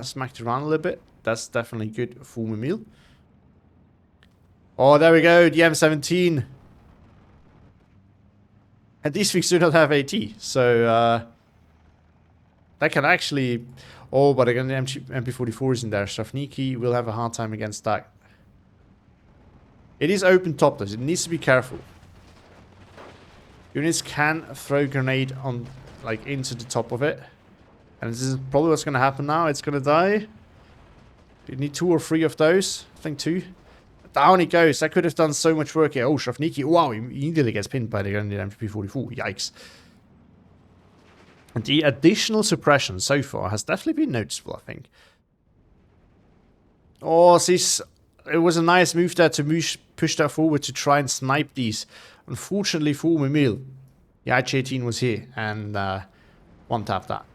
smacked around a little bit. That's definitely good for Mimile. Oh, there we go, the M17. And these things do not have AT, so that can actually... oh, but again, the MP44 is in there. Shavniki will have a hard time against that. It is open top, though. It needs to be careful. Units can throw a grenade on, like, into the top of it. And this is probably what's going to happen now. It's going to die. You need 2 or 3 of those. I think 2. Down it goes. That could have done so much work here. Oh, Shavniki. Wow, he immediately gets pinned by the MP44. Yikes. And the additional suppression so far has definitely been noticeable, I think. Oh, this... it was a nice move there to push that forward to try and snipe these. Unfortunately for Mimile, the IG-18 was here and one-tapped that.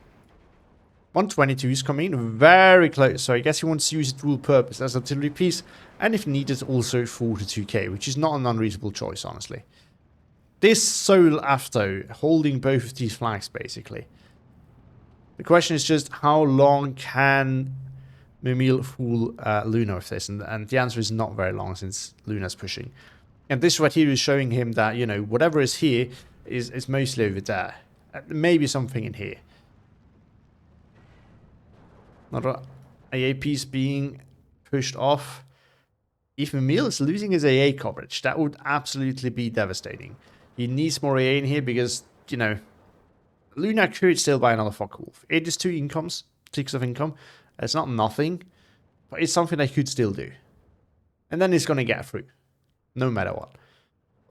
122 is coming in very close, so I guess he wants to use it dual purpose as artillery piece, and if needed also 42k, which is not an unreasonable choice, honestly. This sole AFTO holding both of these flags, basically. The question is just how long can Mimile fool Luna with this, and the answer is not very long since Luna's pushing. And this right here is showing him that, you know, whatever is here is mostly over there. Maybe something in here. Another AA piece being pushed off. If Mimile is losing his AA coverage, that would absolutely be devastating. He needs more AA in here because, you know, Luna could still buy another Focke-Wulf. It is 2 incomes, 6 of income. It's not nothing, but it's something they could still do. And then he's going to get through, no matter what.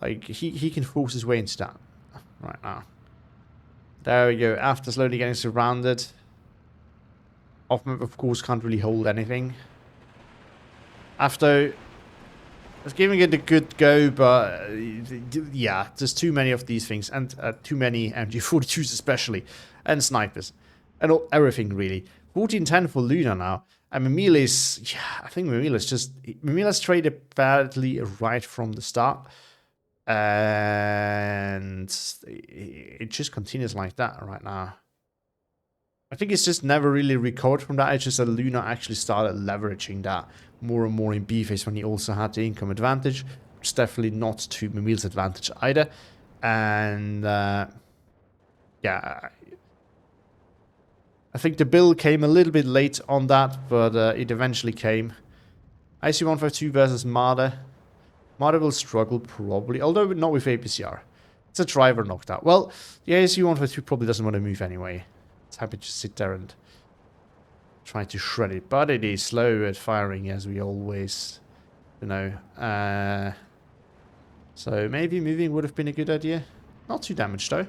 Like, he can force his way into that right now. There we go. After slowly getting surrounded. Off-map, of course, can't really hold anything. After it's giving it a good go, but yeah, there's too many of these things, and too many MG42s especially, and snipers, and everything really. 14-10 for Luna now, and Mimile is, yeah, I think Mimile's traded badly right from the start, and it just continues like that right now. I think it's just never really recovered from that. It's just that Luna actually started leveraging that more and more in B-phase when he also had the income advantage, which is definitely not to Mimile's advantage either. And yeah, I think the build came a little bit late on that, but it eventually came. IC-152 versus Marder. Marder will struggle probably, although not with APCR. It's a driver knocked out. Well, the IC-152 probably doesn't want to move anyway. It's happy to sit there and try to shred it, but it is slow at firing, as we always, you know. So maybe moving would have been a good idea. Not too damaged though.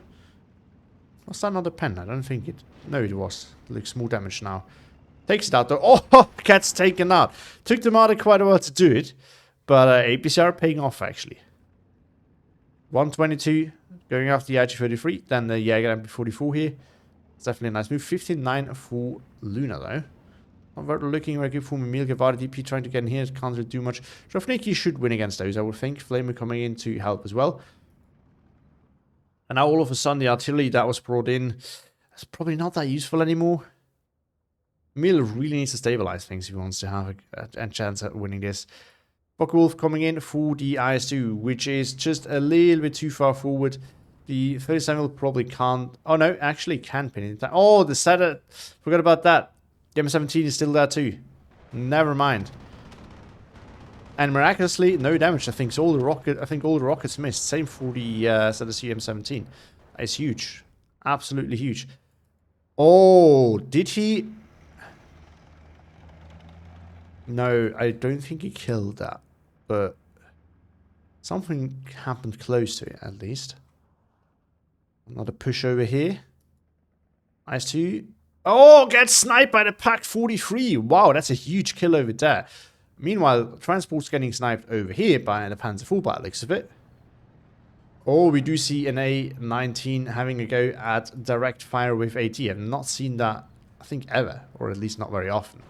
Was that not a pen? I don't think it. No, it was. It looks more damaged now. Takes it out though. Oh, gets taken out. Took the Marder quite a while to do it, but APCR paying off actually. 122 going after the IG-33, then the Jaeger MP-44 here. It's definitely a nice move. 15-9 for Luna, though. Not looking very good for Mimile. Guevara DP trying to get in here. Can't really do much. Drofniki should win against those, I would think. Flamer coming in to help as well. And now all of a sudden, the artillery that was brought in is probably not that useful anymore. Mimile really needs to stabilize things if he wants to have a chance at winning this. Focke-Wulf coming in for the IS-2, which is just a little bit too far forward. The 37 will probably can't. Oh no, actually can pin it. Oh, the setter. Forgot about that. The M17 is still there too. Never mind. And miraculously, no damage. I think all the rockets missed. Same for the ZSU M17. It's huge, absolutely huge. Oh, did he? No, I don't think he killed that, but something happened close to it at least. Another push over here. IS-2. Oh, gets sniped by the Pack 43. Wow, that's a huge kill over there. Meanwhile, transport's getting sniped over here by the Panzer IV by the looks of it. Oh, we do see an A-19 having a go at direct fire with AT. I've not seen that, I think, ever, or at least not very often.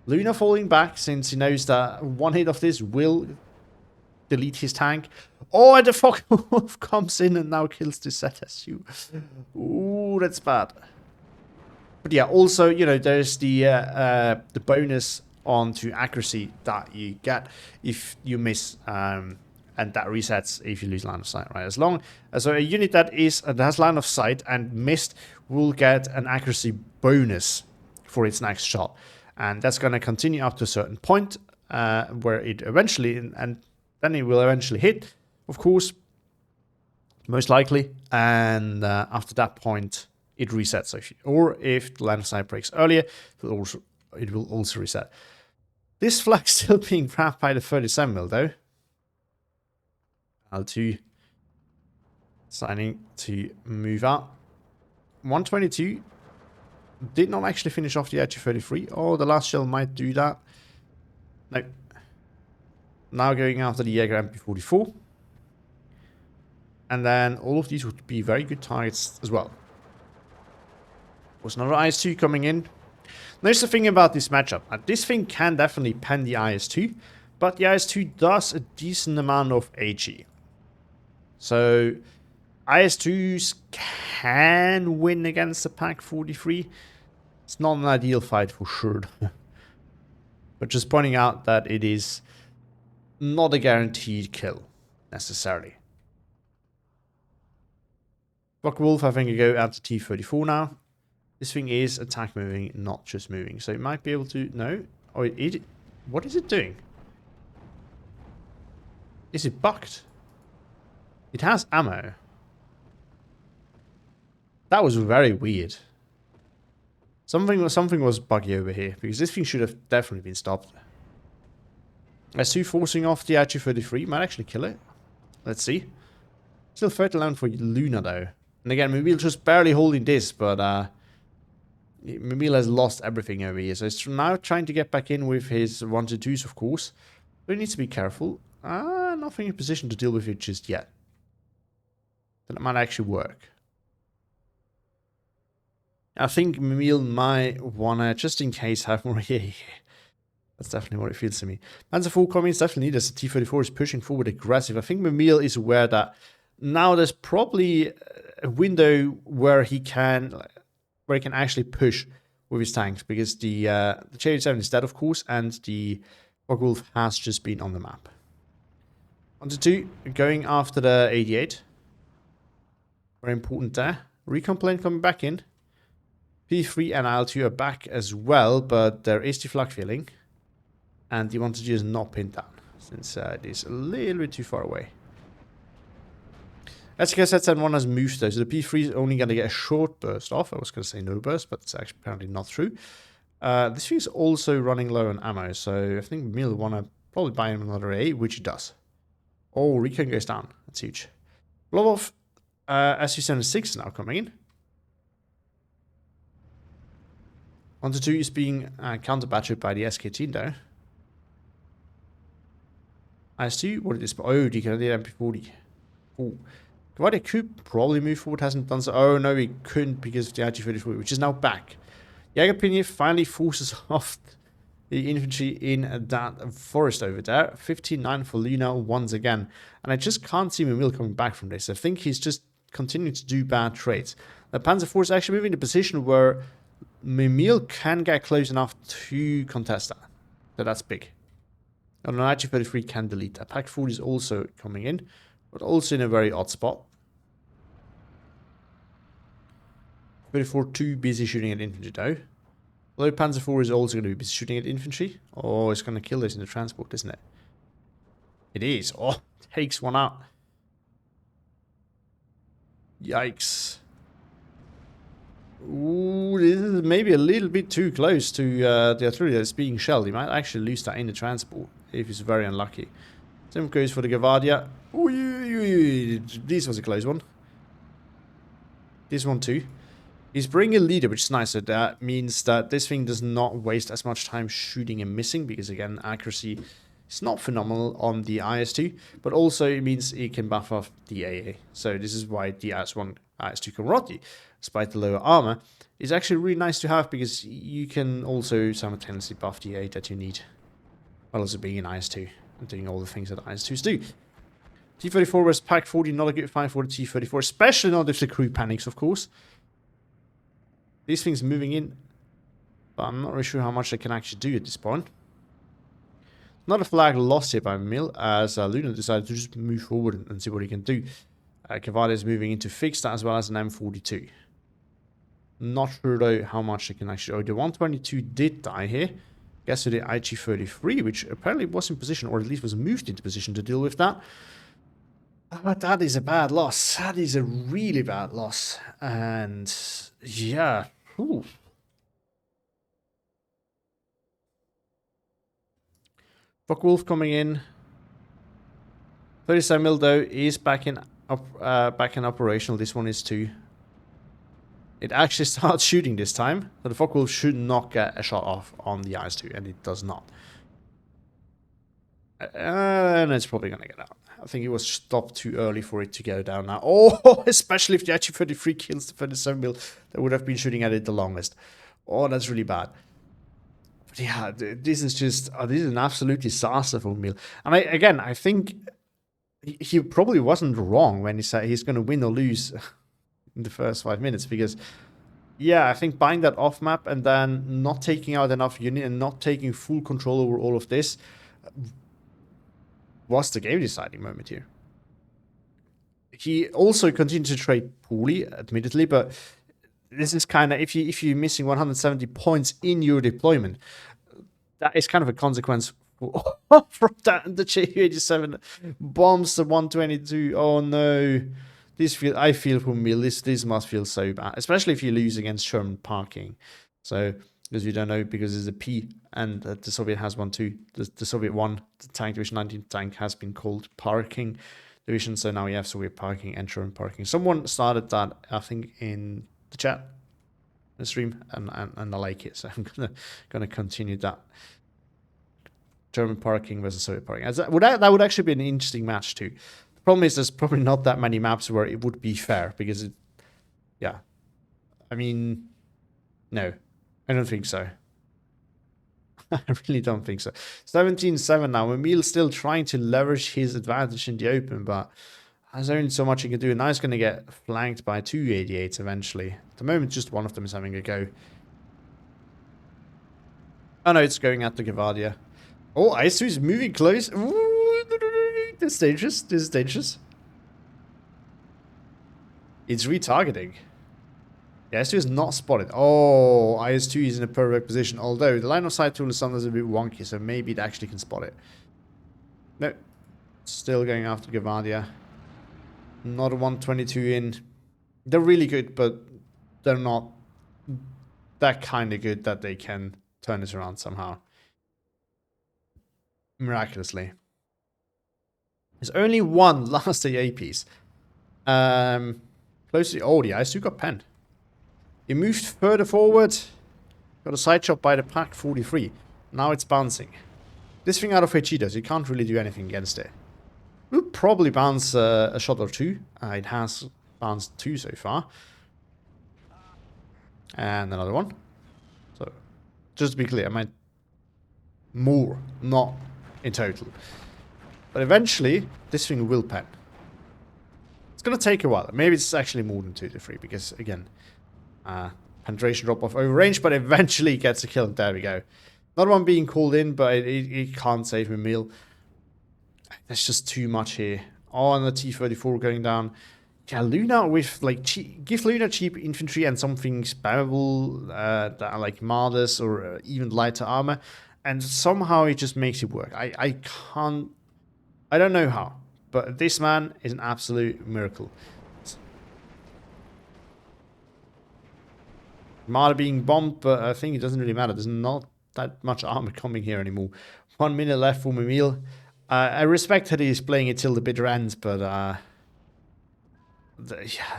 Luna falling back since he knows that one hit of this will delete his tank. Oh, and the Focke-Wulf comes in and now kills the ZSU. Ooh, that's bad. But yeah, also, you know, there's the bonus onto accuracy that you get if you miss, and that resets if you lose line of sight, right? As long as a unit that has line of sight and missed will get an accuracy bonus for its next shot, and that's going to continue up to a certain point where it eventually and then it will eventually hit, of course, most likely, and after that point it resets. So if the line of sight breaks earlier, it will also reset. This flag still being grabbed by the 37mm though. L2 deciding to move out. 122 did not actually finish off the IG-33. Oh, the last shell might do that. No. Now going after the Jaeger MP-44. And then all of these would be very good targets as well. Was another IS-2 coming in. There's the thing about this matchup. This thing can definitely pen the IS-2, but the IS-2 does a decent amount of HE. So IS-2s can win against the Pak 43. It's not an ideal fight for sure. But just pointing out that it is not a guaranteed kill, necessarily. Focke-Wulf having a go at the T-34 now. This thing is attack moving, not just moving. So it might be able to... No? Oh, what is it doing? Is it bugged? It has ammo. That was very weird. Something was buggy over here, because this thing should have definitely been stopped. S2 forcing off the RG-33 might actually kill it. Let's see. Still 30 for Luna though. And again, Mimile just barely holding this, but Mimile has lost everything over here. So he's now trying to get back in with his 1-2s, of course. But he needs to be careful. Nothing in position to deal with it just yet. That might actually work. I think Mimile might wanna, just in case, have more here. That's definitely what it feels to me. Panzer IV coming is definitely needed as the T-34 is pushing forward aggressive. I think Mimile is aware that now there's probably a window where he can actually push with his tanks, because the J-87 is dead, of course, and the Focke-Wulf has just been on the map. 1-2 going after the 88. Very important there. Recon plane coming back in. P3 and IL-2 are back as well, but there is the flak filling. And the 1-2 is not pinned down, since it is a little bit too far away. SKZ-1 has moved though, so the P3 is only going to get a short burst off. I was going to say no burst, but it's actually apparently not true. This thing is also running low on ammo, so I think Mimile will want to probably buy him another A, which he does. Oh, Recon goes down. That's huge. Lobov, SU-76 is now coming in. 1-2 is being counter-battered by the SK-10 though. IS-2, what is this? Oh, the MP40. Oh. Gavadia could probably move forward, hasn't done so. Oh no, he couldn't because of the RG-34, which is now back. Jägerpinie finally forces off the infantry in that forest over there. 59 for Luna once again. And I just can't see Mimile coming back from this. I think he's just continuing to do bad trades. The Panzer IV is actually moving in a position where Mimile can get close enough to contest that. So that's big. And an RG-33 can delete that. Pak 40 is also coming in, but also in a very odd spot. 34 too busy shooting at infantry though. Although Panzer IV is also going to be busy shooting at infantry. Oh, it's going to kill this in the transport, isn't it? It is. Oh, takes one out. Yikes. Ooh, this is maybe a little bit too close to the artillery that's being shelled. He might actually lose that in the transport if he's very unlucky. Same goes for the Gavadia. Ooh, this was a close one. This one too. He's bringing a leader, which is nice. So that means that this thing does not waste as much time shooting and missing, because again, accuracy is not phenomenal on the IS-2, but also it means it can buff off the AA. So this is why the IS-1, IS-2 Comroti, despite the lower armor, is actually really nice to have, because you can also simultaneously buff the AA that you need, while also being an IS-2 and doing all the things that IS-2s do. T-34 was Pak 40, not a good fight for the T-34, especially not if the crew panics, of course. These things moving in, but I'm not really sure how much they can actually do at this point. Not a flag lost here by Mimile, as Luna decided to just move forward and see what he can do. Cavalia is moving in to fix that, as well as an M42. Not sure though how much they can actually... Oh, the 122 did die here. Guess with the IG-33, which apparently was in position, or at least was moved into position to deal with that. But that is a bad loss. That is a really bad loss. And yeah. Ooh. Focke-Wulf coming in. 37 mil though is back in operational. This one is too. It actually starts shooting this time. So the Focke-Wulf should not get a shot off on the IS-2, and it does not. And it's probably gonna get out. I think it was stopped too early for it to go down now. Oh, especially if you actually 33 kills to 37 mil, that would have been shooting at it the longest. Oh, that's really bad. But yeah, this is just, this is an absolute disaster for Mimile. And I think he probably wasn't wrong when he said he's going to win or lose in the first 5 minutes, because yeah, I think buying that off map and then not taking out enough unit and not taking full control over all of this was the game deciding moment here. He also continued to trade poorly, admittedly, but this is kind of, if you're missing 170 points in your deployment, that is kind of a consequence from that. The Ju-87 bombs the 122. Oh no. I feel for me, this must feel so bad, especially if you lose against Sherman parking. So, as you don't know, because it's a P, and the Soviet has one too. The Soviet one, the tank division 19 tank, has been called parking division. So now we have Soviet parking and Sherman parking. Someone started that, I think, in the chat, the stream, and I like it. So I'm gonna continue that. German parking versus Soviet parking. That would actually be an interesting match too. The problem is there's probably not that many maps where it would be fair, because yeah. I mean, no, I don't think so. I really don't think so. 17-7 now. Mimile's still trying to leverage his advantage in the open, but there's only so much he can do. And now he's going to get flanked by 2 88s eventually. At the moment, just one of them is having a go. Oh no, it's going at the Gavardia. Oh, IS-2 is moving close. Ooh, this is dangerous. This is dangerous. It's retargeting. Yeah, IS-2 is not spotted. Oh, IS-2 is in a perfect position. Although the line of sight tool is sometimes a bit wonky, so maybe it actually can spot it. No. Still going after Gavardia. Not a 122 in. They're really good, but they're not that kind of good that they can turn this around somehow. Miraculously. There's only one last AA piece. Close to... Oh, the IS-2 got penned. It moved further forward. Got a side shot by the Pack 43. Now it's bouncing. This thing out of HE does. You can't really do anything against it. Will probably bounce a shot or two. It has bounced 2 so far. And another one. So, just to be clear, I meant more, not in total. But eventually, this thing will pen. It's going to take a while. Maybe it's actually more than 2 to 3, because, again, penetration drop off over range, but eventually gets a kill. There we go. Another one being called in, but it can't save Mimile. There's just too much here. Oh, and the T-34 going down. Yeah, Luna with, like, give Luna cheap infantry and something spammable that are like Mardas or even lighter armor, and somehow it just makes it work. I can't... I don't know how, but this man is an absolute miracle. Marder being bombed, but I think it doesn't really matter. There's not that much armor coming here anymore. 1 minute left for Mimile. I respect that he's playing it till the bitter end, but yeah,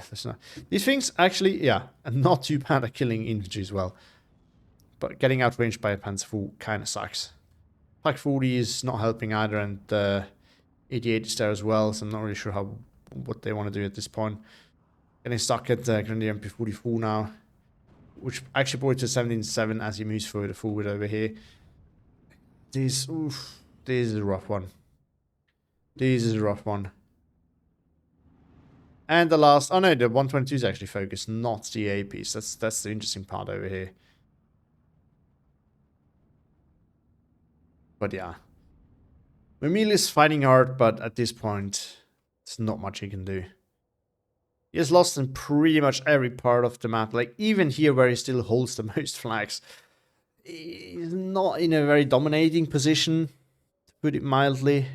there's not. These things actually, yeah, are not too bad at killing infantry as well. But getting outranged by a Panzer IV kind of sucks. Pack 40 is not helping either, and 88 is there as well, so I'm not really sure what they want to do at this point. Getting stuck at Grenadier MP44 now, which actually brought it to 17-7 as he moves further forward over here. This is a rough one. This is a rough one. And the last... Oh no, the 122 is actually focused, not the A piece. That's the interesting part over here. But yeah. Mimile is fighting hard, but at this point, there's not much he can do. He has lost in pretty much every part of the map. Like, even here where he still holds the most flags. He's not in a very dominating position, to put it mildly.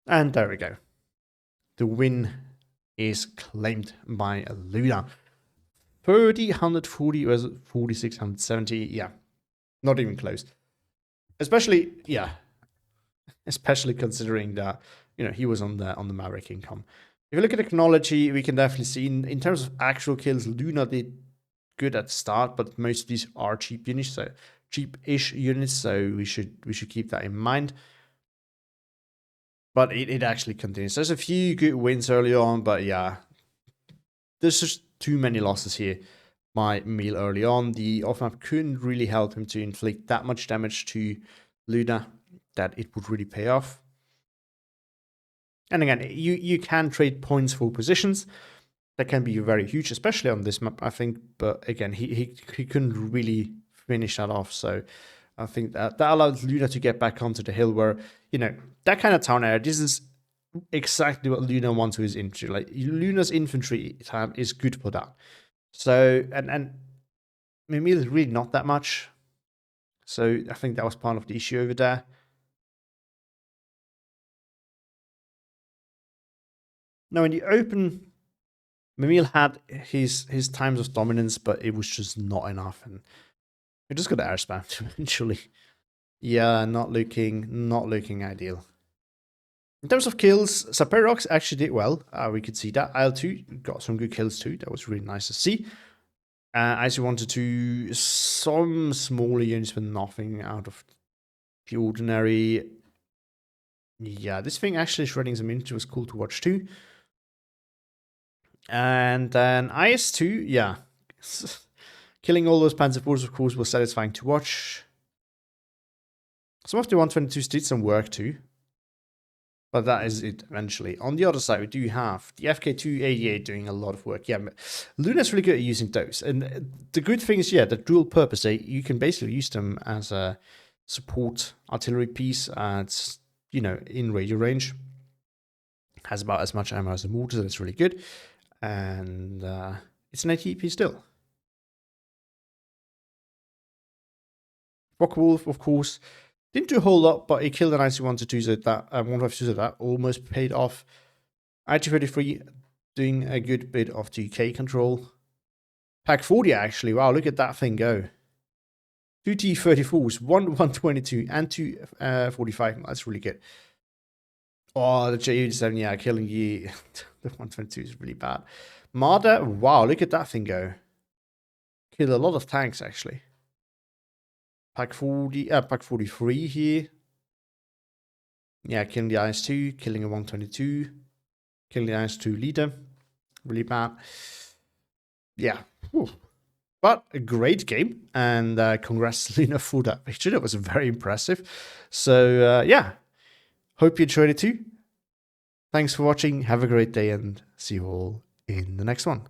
And there we go. The win is claimed by Luna. 140 versus 4670. Yeah, not even close. Especially, yeah. Especially considering that, you know, he was on the Maverick income. If you look at the chronology, we can definitely see in terms of actual kills, Luna did good at the start, but most of these are cheap units. So cheap-ish units, so we should keep that in mind. But it actually continues. There's a few good wins early on, but yeah, there's just too many losses here. My Mimile early on, the off-map couldn't really help him to inflict that much damage to Luna that it would really pay off. And again, you can trade points for positions. That can be very huge, especially on this map, I think. But again, he couldn't really finish that off. So I think that allowed Luna to get back onto the hill where, that kind of town area, this is exactly what Luna wants with his infantry. Like, Luna's infantry time is good for that. So, and Mimile is really not that much. So I think that was part of the issue over there. Now, in the open, Mimile had his times of dominance, but it was just not enough, and we just got air spammed eventually. Yeah, not looking ideal. In terms of kills, Saperox actually did well. We could see that. IL-2 got some good kills too. That was really nice to see. As you wanted to, some smaller units, but nothing out of the ordinary. Yeah, this thing actually shredding some infantry was cool to watch too. And then IS-2, yeah. Killing all those Panzer IVs, of course, was satisfying to watch. Some of the 122s did some work too. But that is it eventually. On the other side, we do have the FK288 doing a lot of work. Yeah, Luna's really good at using those. And the good thing is, yeah, the dual purpose, you can basically use them as a support artillery piece. It's, in radio range. Has about as much ammo as a mortar, that's really good. And it's an ATP still. Rockwolf, of course, didn't do a whole lot, but he killed an IC-122, so that 152, so that almost paid off. IT-33 doing a good bit of TK control. Pack 40 actually, wow, look at that thing go. 2 T-34s, 122 and 2 45, that's really good. Oh, the J-87, yeah, killing the 122 is really bad. Marder, wow, look at that thing go. Killed a lot of tanks actually. Pack 43 here. Yeah, killing the IS-2, killing a 122, killing the IS-2 leader. Really bad. Yeah. Whew. But a great game, and congrats Luna for that victory. That was very impressive. So, yeah. Hope you enjoyed it too. Thanks for watching. Have a great day, and see you all in the next one.